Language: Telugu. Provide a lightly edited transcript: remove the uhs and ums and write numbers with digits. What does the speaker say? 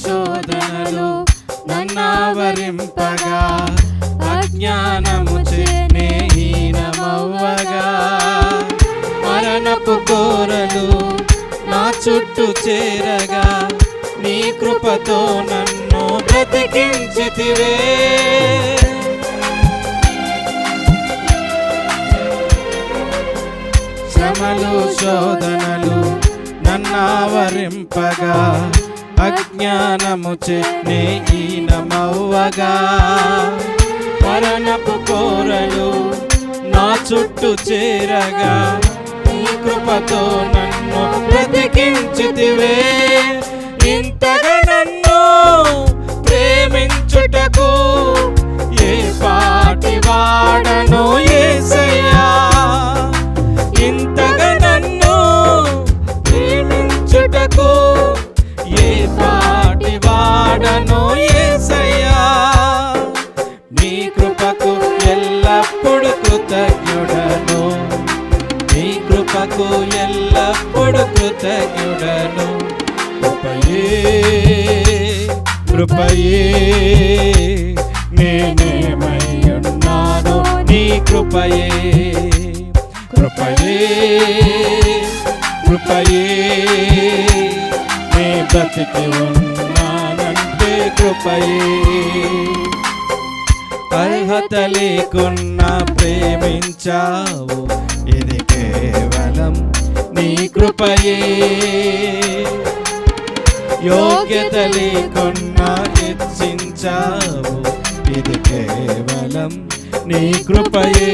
శోధనలు నన్నావరింపగా అజ్ఞానముచే నే హీనమవ్వగా మరణపు కోరలు నా చుట్టూ చేరగా నీ కృపతో నన్ను బ్రతికించితివే శ్రమలు శోధనలు నన్నావరింపగా అజ్ఞానముచే నే హీనమవ్వగా మరణపు కోరలు నా చుట్టూ చేరగా నీ కృపతో నన్ను బ్రతికించితివే ఇంతగా నన్ను ప్రేమించుటకు ఏ పాటి వాడను యేసయ్యా ఇంతగా నన్ను ప్రేమించుటకు ఏ పాటి వాడను యేసయ్యా నీ కృపకు ఎల్లప్పుడు కృతజ్ఞుడను నీ కృపకు ఎల్లప్పుడు కృతజ్ఞుడను కృపయే నేనేమయ్యున్నాను నీ కృపయే నే బ్రతికి ఉన్నానంటే కృపయే అర్హత లేకున్నా ప్రేమించావు ఇది కేవలం నీ కృపయే యోగ్యత లేకున్నా హెచ్చించావు ఇది కేవలం నీ కృపయే